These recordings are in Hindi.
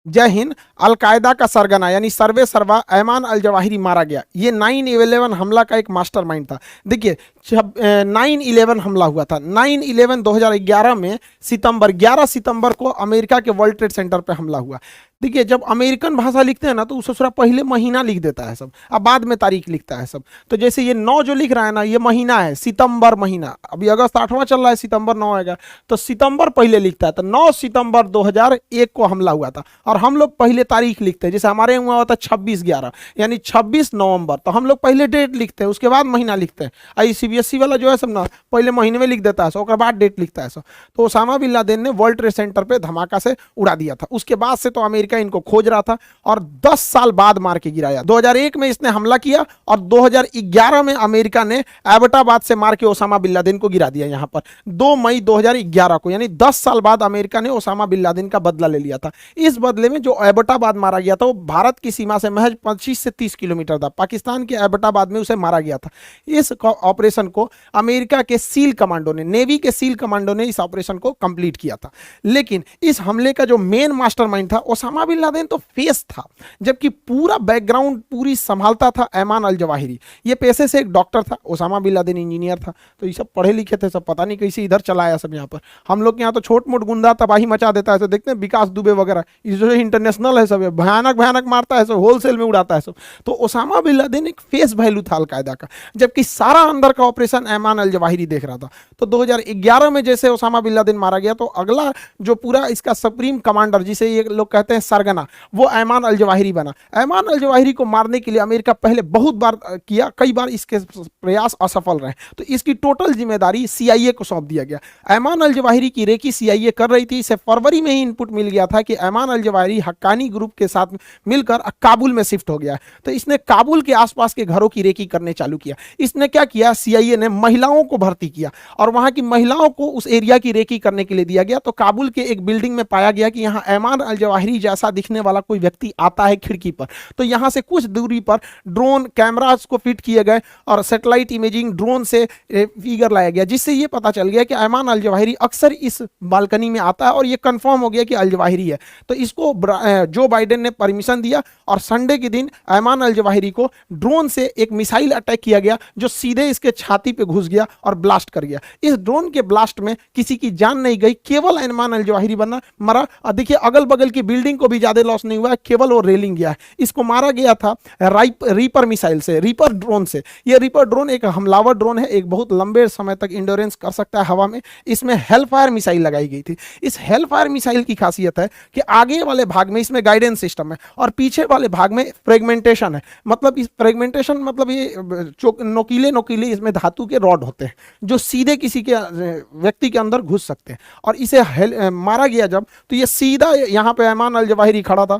जय हिंद। अलकायदा का सरगना यानी सर्वे सर्वा ऐमान अल जवाहिरी मारा गया। ये 9/11 हमला का एक मास्टरमाइंड था। देखिए, जब 9/11 हमला हुआ था, 9/11 2011 में सितंबर 11 सितंबर को अमेरिका के वर्ल्ड ट्रेड सेंटर पे हमला हुआ। देखिए, जब अमेरिकन भाषा लिखते हैं ना तो उससे थोड़ा पहले महीना लिख देता है सब, अब बाद में तारीख लिखता है सब। तो जैसे ये 9 जो लिख रहा है ना, ये महीना है, सितंबर महीना। अभी अगस्त 8वां चल रहा है, सितंबर 9 आएगा, तो सितंबर पहले लिखता है। तो 9 सितंबर 2001 को हमला हुआ था। और हम लोग पहले तारीख लिखते हैं, जैसे हमारे यहाँ हुआ था 26/11 यानी 26 नवंबर, तो हम लोग पहले डेट लिखते हैं, उसके बाद महीना लिखते हैं। आई सीबीएसई वाला जो है सब ना, पहले महीने में लिख देता है सब, उसके बाद डेट लिखता है सब। तो ओसामा बिन लादेन ने वर्ल्ड ट्रेड सेंटर पे धमाका से उड़ा दिया था। उसके बाद से तो अमेरिका इनको खोज रहा था और 10 साल बाद मार के गिराया। 2001 में इसने हमला किया और 2011 में अमेरिका ने एबटाबाद से मार के ओसामा बिन लादेन को गिरा दिया यहाँ पर 2 मई 2011 को, यानी 10 साल बाद अमेरिका ने ओसामा बिन लादेन का बदला ले लिया था। इस बदले में जो एबटाबाद मारा गया था वो भारत की सीमा से महज 25 से 30 किलोमीटर था। पाकिस्तान के एबटाबाद में उसे मारा गया था। इस ऑपरेशन को अमेरिका के सील कमांडो ने, नेवी के सील कमांडो ने इस ऑपरेशन को कंप्लीट किया था। लेकिन इस हमले का जो मेन मास्टरमाइंड था ओसामा बिन लादेन तो फेस था, जबकि पूरा बैकग्राउंड पूरी संभालता था ऐमान अल जवाहिरी। ये पेशे से एक डॉक्टर था, ओसामा बिन लादेन इंजीनियर था। तो ये सब पढ़े लिखे थे सब, पता नहीं कैसे इधर चला आया सब यहाँ पर। हम लोग के यहाँ तो छोट मोट गुंडा तबाही मचा देता है, तो देखते हैं विकास दुबे वगैरह, ये जो इंटरनेशनल है सब, भयानक भयानक मारता है सब, होलसेल में उड़ाता है सब। तो ओसामा बिन लादेन एक फेस वैल्यू था अलकायदा का, जबकि सारा अंदर का ऑपरेशन ऐमान अल जवाहिरी देख रहा था। तो 2011 में जैसे ओसामा बिन लादेन मारा गया, तो अगला जो पूरा इसका सुप्रीम कमांडर, जिसे ये लोग कहते हैं सरगना, वो ऐमान अल जवाहिरी बना। ऐमान अल जवाहिरी को मारने के लिए अमेरिका पहले बहुत बार किया, कई बार इसके प्रयास असफल रहे। तो इसकी टोटल जिम्मेदारी सीआईए को सौंप दिया गया। ऐमान अल जवाहिरी की रेकी सीआईए कर रही थी। इसे फरवरी में ही इनपुट मिल गया था कि Ayman al Zawahiri Haqqani group के साथ मिलकर काबुल में शिफ्ट हो गया। तो इसने काबुल के आसपास के घरों की रेकी करने चालू किया। इसने क्या किया, सीआईए ने महिलाओं को भर्ती किया और वहां की महिलाओं को उस एरिया की रेकी करने के लिए दिया गया। तो काबुल के एक बिल्डिंग में पाया गया कि यहाँ ऐमान अल जवाहिरी जैसा दिखने वाला कोई व्यक्ति आता है खिड़की पर। तो यहाँ से कुछ दूरी पर ड्रोन कैमरास को फिट किए गए और सैटेलाइट इमेजिंग ड्रोन से फिगर लाया गया, जिससे ये पता चल गया कि ऐमान अल जवाहिरी अक्सर इस बालकनी में आता है और ये कंफर्म हो गया कि अल जवाहिरी है। तो इसको जो बाइडेन ने परमिशन दिया और संडे के दिन ऐमान अल जवाहिरी को ड्रोन से एक मिसाइल अटैक किया गया, जो सीधे इसके छाती पे घुस गया और ब्लास्ट कर गया। इस ड्रोन के ब्लास्ट में किसी की जान नहीं गई, केवल ऐमान अल जवाहिरी बना मरा। देखिए, अगल बगल की बिल्डिंग को भी ज्यादा लॉस नहीं हुआ, केवल वो रेलिंग गया है। इसको मारा गया था रीपर मिसाइल से, रीपर ड्रोन से। ये रीपर ड्रोन एक हमलावर ड्रोन है, एक बहुत लंबे समय तक इंड्योरेंस कर सकता है हवा में। इसमें हेलफायर मिसाइल लगाई गई थी। इस हेलफायर मिसाइल की खासियत है कि आगे वाले भाग में इसमें गाइडेंस सिस्टम है और पीछे वाले भाग में फ्रेगमेंटेशन है। मतलब इस फ्रेगमेंटेशन मतलब ये नोकीले नोकीले इसमें धातु के रॉड होते हैं, जो सीधे किसी के व्यक्ति के अंदर घुस सकते हैं। और इसे मारा गया जब, तो ये सीधा यहाँ पे ऐमान अल जवाहिरी खड़ा था,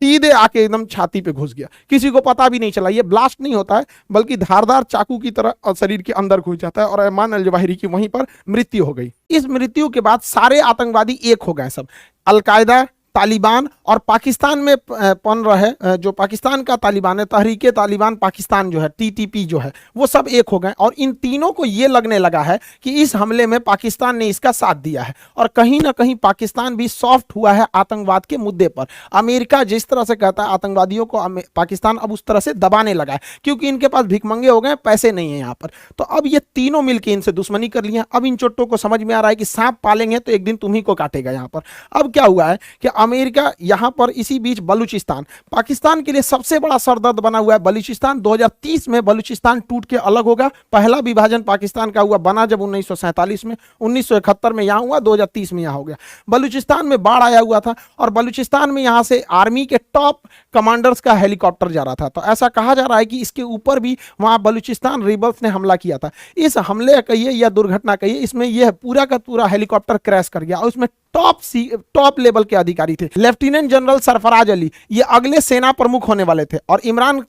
सीधे आके एकदम छाती पे घुस गया। किसी को पता भी नहीं चला। ये ब्लास्ट नहीं होता है, बल्कि धारदार चाकू की तरह शरीर के अंदर घुस जाता है और ऐमान अल जवाहिरी की वहीं पर मृत्यु हो गई। इस मृत्यु के बाद सारे आतंकवादी एक हो गए सब, अलकायदा, तालिबान और पाकिस्तान में पन रहे जो पाकिस्तान का तालिबान है, तहरीके तालिबान पाकिस्तान जो है, टीटीपी जो है, वो सब एक हो गए। और इन तीनों को ये लगने लगा है कि इस हमले में पाकिस्तान ने इसका साथ दिया है और कहीं ना कहीं पाकिस्तान भी सॉफ्ट हुआ है आतंकवाद के मुद्दे पर। अमेरिका जिस तरह से कहता है आतंकवादियों को, पाकिस्तान अब उस तरह से दबाने लगा है, क्योंकि इनके पास भिखमंगे हो गए, पैसे नहीं है यहाँ पर। तो अब ये तीनों मिलकर इनसे दुश्मनी कर लिया। अब इन चोट्टों को समझ में आ रहा है कि सांप पालेंगे तो एक दिन तुम्ही को काटेगा यहाँ पर। अब क्या हुआ है कि अमेरिका यहां पर, इसी बीच बलूचिस्तान, पाकिस्तान के लिए सबसे बड़ा सरदर्द बना हुआ है बलूचिस्तान। 2030 में बलूचिस्तान टूट के अलग होगा। पहला विभाजन पाकिस्तान का हुआ बना जब 1947 में, 1971 में यहां हुआ, 2030 में यहां हो गया। बलूचिस्तान में बाढ़ आया हुआ था और बलूचिस्तान में यहां से आर्मी के टॉप कमांडर्स का हेलीकॉप्टर जा रहा था। तो ऐसा कहा जा रहा है कि इसके ऊपर भी वहां बलूचिस्तान रिबल्स ने हमला किया था। इस हमले कहिए या दुर्घटना कहिए, इसमें यह पूरा का पूरा हेलीकॉप्टर क्रैश कर गया और उसमें टॉप लेवल के अधिकारी थे। लेफ्टिनेंट जनरल सरफराज अली ये अगले सेना प्रमुख होने वाले थे और इमरान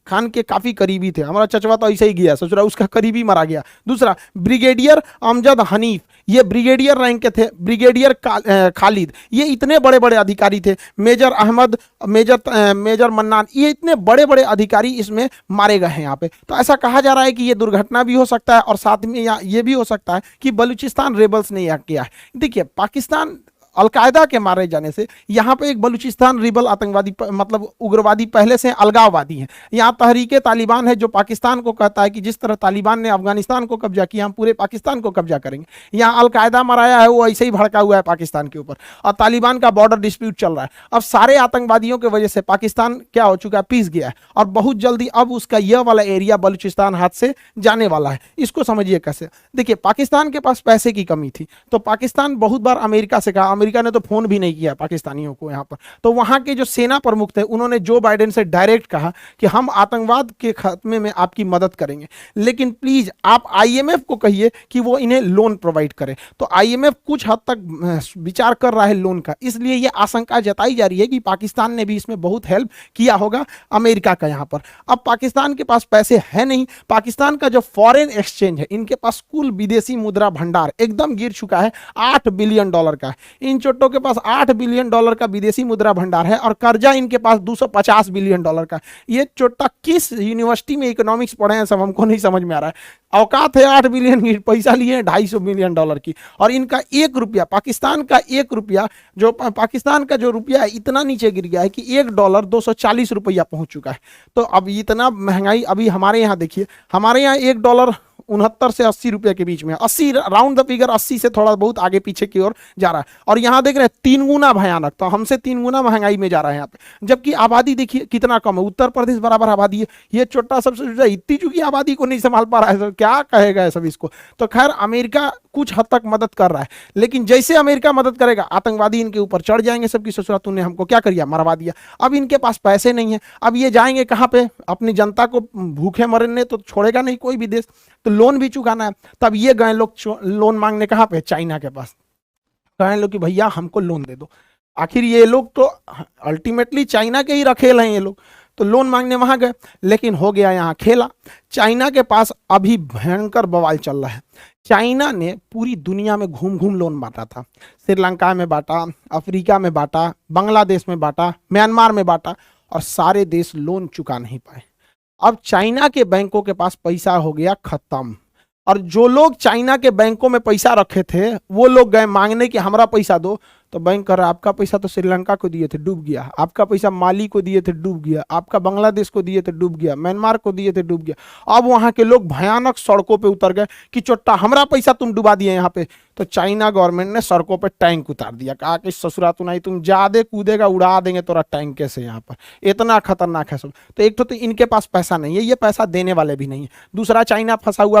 खान के काफी करीबी थे। हमारा चचवा तो ऐसे ही गया, सोच रहा उसका करीबी मारा गया। दूसरा, ब्रिगेडियर अमजद हनीफ, ये ब्रिगेडियर रैंक के थे। ब्रिगेडियर खालिद, ये इतने बड़े बड़े अधिकारी थे। मेजर अहमद, मेजर मन्नान, ये इतने बड़े बड़े अधिकारी इसमें मारे गए हैं यहाँ पे। तो ऐसा कहा जा रहा है कि ये दुर्घटना भी हो सकता है और साथ में ये भी हो सकता है कि बलूचिस्तान रेबल्स ने यह किया है। देखिए, पाकिस्तान अलकायदा के मारे जाने से यहाँ पे एक बलूचिस्तान रिबल आतंकवादी मतलब उग्रवादी पहले से अलगाववादी हैं। यहाँ तहरीके तालिबान है जो पाकिस्तान को कहता है कि जिस तरह तालिबान ने अफगानिस्तान को कब्जा किया हम पूरे पाकिस्तान को कब्जा करेंगे। यहाँ अलकायदा मराया है वो ऐसे ही भड़का हुआ है पाकिस्तान के ऊपर, और तालिबान का बॉर्डर डिस्प्यूट चल रहा है। अब सारे आतंकवादियों की वजह से पाकिस्तान क्या हो चुका है, पीस गया है, और बहुत जल्दी अब उसका यह वाला एरिया बलूचिस्तान हाथ से जाने वाला है। इसको समझिए कैसे। देखिए पाकिस्तान के पास पैसे की कमी थी तो पाकिस्तान बहुत बार अमेरिका से कहा, अमेरिका ने तो फोन भी नहीं किया पाकिस्तानियों को यहाँ पर, तो वहाँ के जो सेना प्रमुख थे उन्होंने जो बाइडेन से डायरेक्ट कहा कि हम आतंकवाद के खात्मे में आपकी मदद करेंगे, लेकिन प्लीज आप आईएमएफ को कहिए कि वो इन्हें लोन प्रोवाइड करे। तो आईएमएफ कुछ हद तक विचार कर रहा है लोन का, इसलिए ये आशंका जताई जा रही है कि पाकिस्तान ने भी इसमें बहुत हेल्प किया होगा अमेरिका का यहाँ पर। अब पाकिस्तान के पास पैसे है नहीं, पाकिस्तान का जो फॉरेन एक्सचेंज है, इनके पास कुल विदेशी मुद्रा भंडार एकदम गिर चुका है, $8 बिलियन का है। इन चोटों के पास $8 बिलियन का विदेशी मुद्रा भंडार है और कर्जा इनके पास $250 बिलियन का। ये चोटा किस यूनिवर्सिटी में इकोनॉमिक्स पढ़े हैं सब हमको नहीं समझ में आ रहा है। औकात है 8 बिलियन की, पैसा लिए हैं $250 बिलियन की, और इनका 1 रुपया, पाकिस्तान का 1 रुपया, जो पाकिस्तान का जो रुपया है इतना नीचे गिर गया है कि $1 240 रुपया पहुंच चुका है। तो अब इतना महंगाई, अभी हमारे यहाँ देखिए, हमारे यहाँ $1 69 से 80 रुपये के बीच में, 80 राउंड द फिगर, 80 से थोड़ा बहुत आगे पीछे की ओर जा रहा है, और यहाँ देख रहे हैं 3 गुना भयानक, तो हमसे 3 गुना महंगाई में जा रहा है यहाँ पे। जबकि आबादी देखिए कितना कम है, उत्तर प्रदेश बराबर आबादी है, ये छोटा सबसे छोटा इतनी चुकी आबादी को नहीं संभाल पा रहा है, तो क्या कहेगा सब इसको। तो खैर अमेरिका कुछ हद तक मदद कर रहा है, लेकिन जैसे अमेरिका मदद करेगा आतंकवादी इनके ऊपर चढ़ जाएंगे सबकी ससुरा, तूने हमको क्या कर दिया, मरवा दिया। अब इनके पास पैसे नहीं है, अब ये जाएंगे कहाँ पे, अपनी जनता को भूखे मरने तो छोड़ेगा नहीं कोई भी देश, तो लोन भी चुकाना है। तब ये गए लोग लोन मांगने कहाँ पे, चाइना के पास, कहें लोग कि भैया हमको लोन दे दो। आखिर ये लोग तो अल्टीमेटली चाइना के ही रखेल हैं ये लोग, तो लोन मांगने वहां गए, लेकिन हो गया यहाँ खेला। चाइना के पास अभी भयंकर बवाल चल रहा है। चाइना ने पूरी दुनिया में घूम घूम लोन बांटा था, श्रीलंका में बांटा, अफ्रीका में बांटा, बांग्लादेश में बांटा, म्यांमार में बांटा, और सारे देश लोन चुका नहीं पाए। अब चाइना के बैंकों के पास पैसा हो गया खत्म, और जो लोग चाइना के बैंकों में पैसा रखे थे वो लोग गए मांगने कि हमारा पैसा दो, तो बैंक कर रहा आपका पैसा तो श्रीलंका को दिए थे डूब गया, आपका पैसा माली को दिए थे डूब गया, आपका बांग्लादेश को दिए थे डूब गया, म्यांमार को दिए थे डूब गया। अब वहां के लोग भयानक सड़कों पे उतर गए कि चोट्टा हमारा पैसा तुम डुबा दिए यहाँ पे। तो चाइना गवर्नमेंट ने सड़कों पे टैंक उतार दिया, कहा कि ससुरा तू नहीं, तुम ज्यादा कूदेगा उड़ा देंगे तोरा टैंक कैसे, यहाँ पर इतना खतरनाक है सब। तो एक तो इनके पास पैसा नहीं है, ये पैसा देने वाले भी नहीं है, दूसरा चाइना फंसा हुआ भी